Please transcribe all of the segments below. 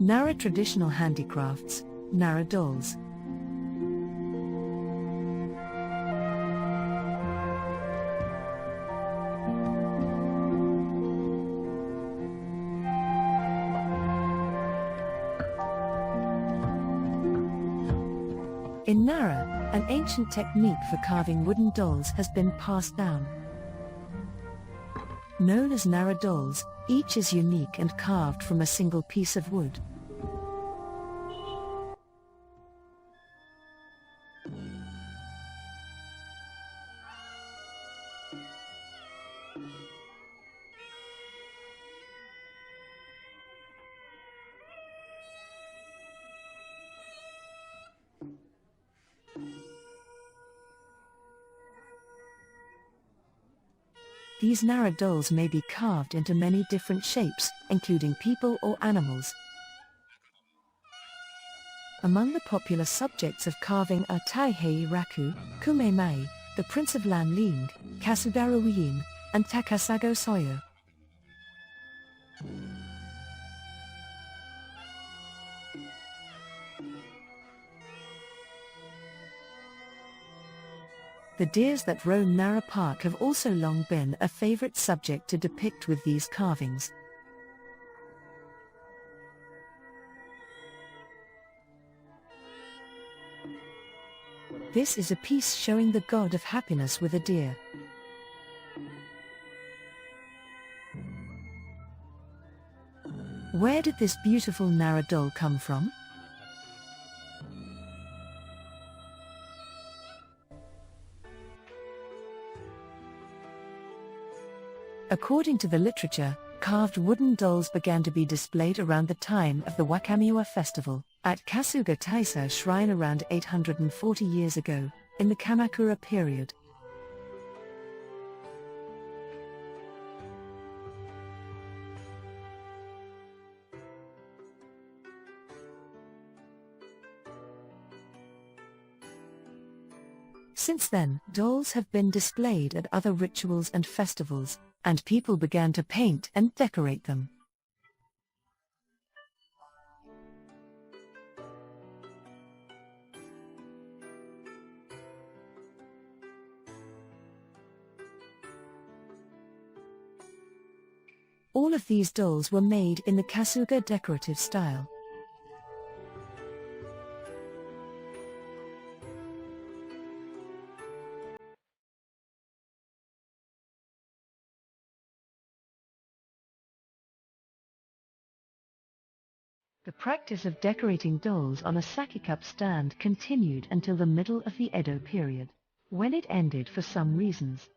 Nara traditional handicrafts, Nara dolls. In Nara, an ancient technique for carving wooden dolls has been passed down. Known as Nara dolls, each is unique and carved from a single piece of wood. These Nara dolls may be carved into many different shapes, including people or animals. Among the popular subjects of carving are Taihei Raku, Kumemai, the Prince of Lanling, Kasugaru Yin, and Takasago Soyo. The deers that roam Nara Park have also long been a favorite subject to depict with these carvings. This is a piece showing the god of happiness with a deer. Where did this beautiful Nara doll come from? According to the literature, carved wooden dolls began to be displayed around the time of the Wakamiwa festival, at Kasuga Taisa shrine around 840 years ago, in the Kamakura period. Since then, dolls have been displayed at other rituals and festivals, and people began to paint and decorate them. All of these dolls were made in the Kasuga decorative style. The practice of decorating dolls on a sake cup stand continued until the middle of the Edo period, when it ended for some reasons.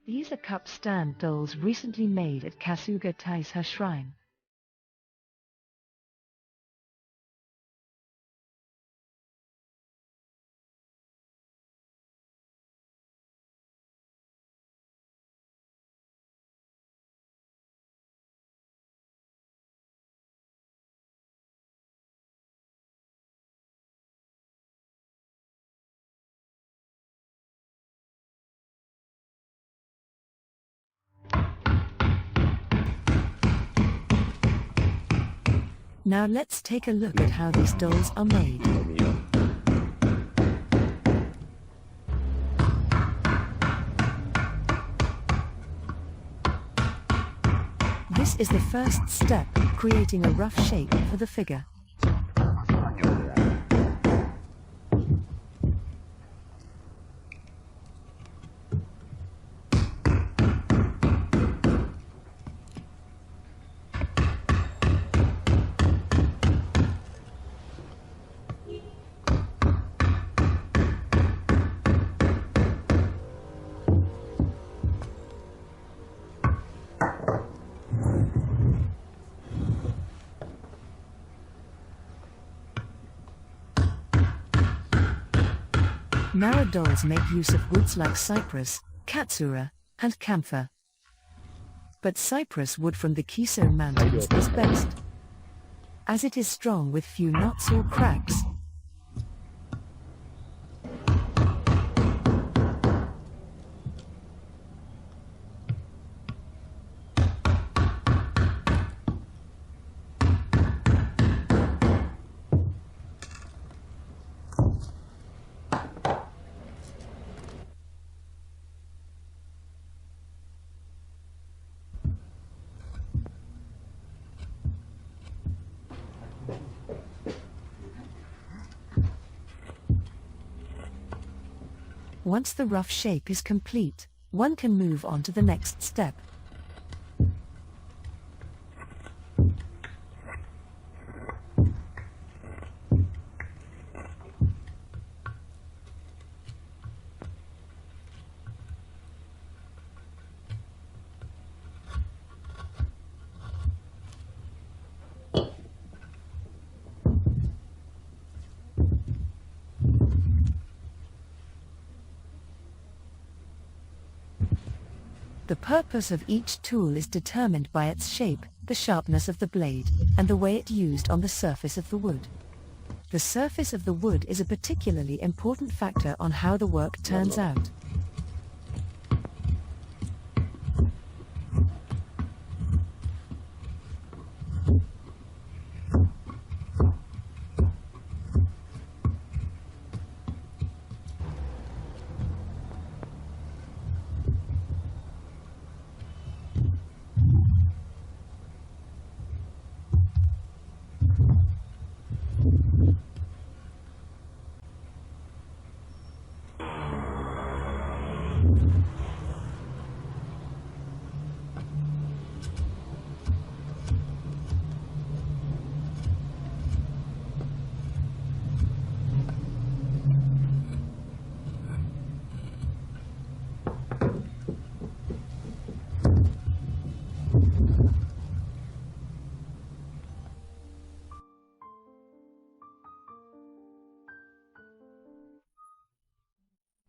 These are cup stand dolls recently made at Kasuga Taisa Shrine. Now let's take a look at how these dolls are made. This is the first step, creating a rough shape for the figure. Nara dolls make use of woods like cypress, katsura, and camphor. But cypress wood from the Kiso mountains is best, as it is strong with few knots or cracks. Once the rough shape is complete, one can move on to the next step. The purpose of each tool is determined by its shape, the sharpness of the blade, and the way it used on the surface of the wood. The surface of the wood is a particularly important factor on how the work turns out.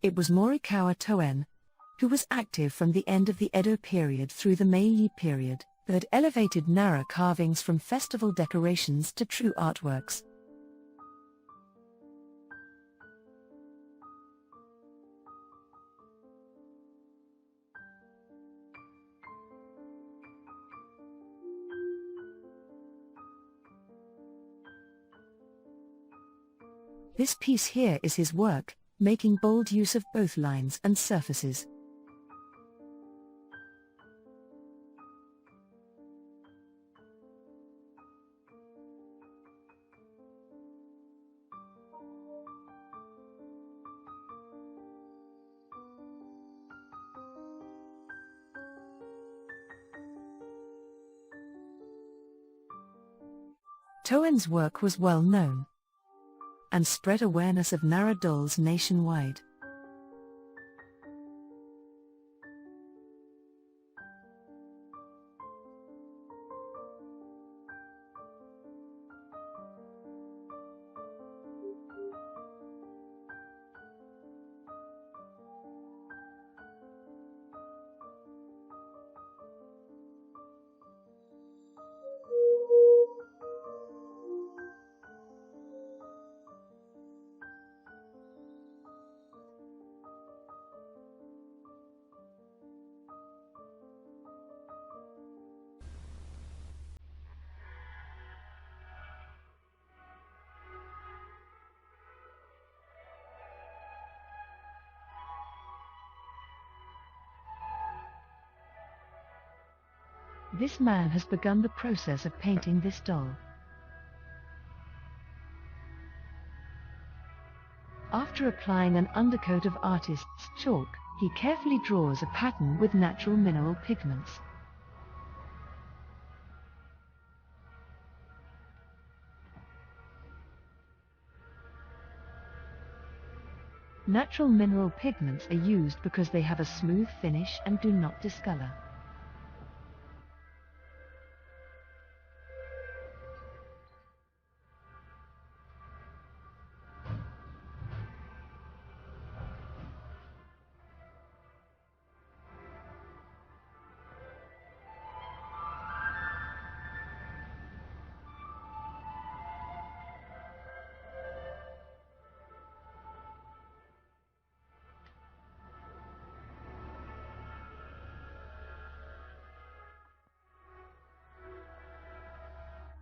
It was Morikawa Toen, who was active from the end of the Edo period through the Meiji period, that elevated Nara carvings from festival decorations to true artworks. This piece here is his work, making bold use of both lines and surfaces. Toen's work was well known and spread awareness of Nara dolls nationwide. This man has begun the process of painting this doll. After applying an undercoat of artist's chalk, he carefully draws a pattern with natural mineral pigments. Natural mineral pigments are used because they have a smooth finish and do not discolor.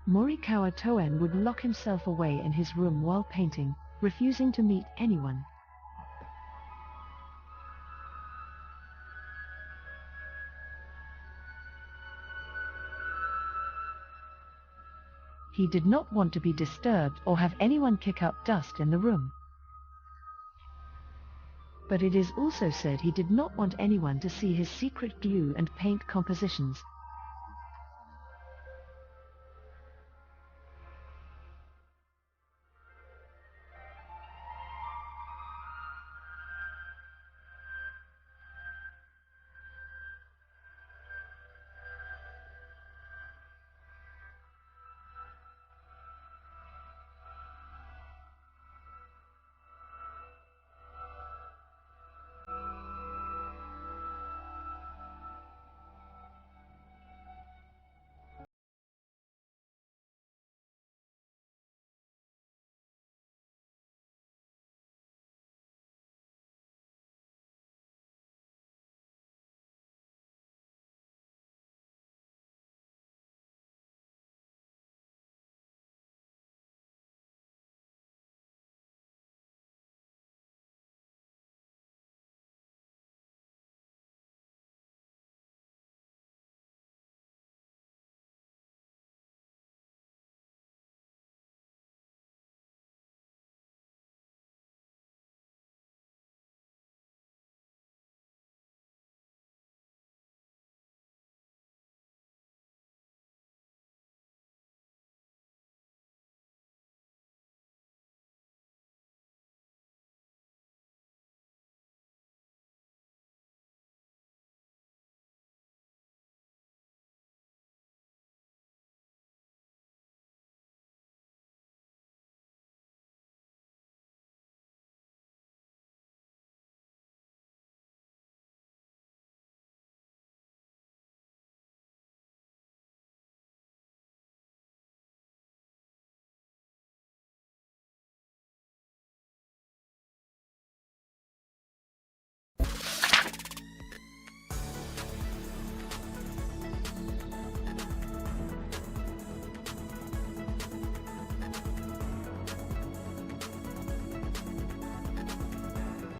Morikawa Toen would lock himself away in his room while painting, refusing to meet anyone. He did not want to be disturbed or have anyone kick up dust in the room. But it is also said he did not want anyone to see his secret glue and paint compositions.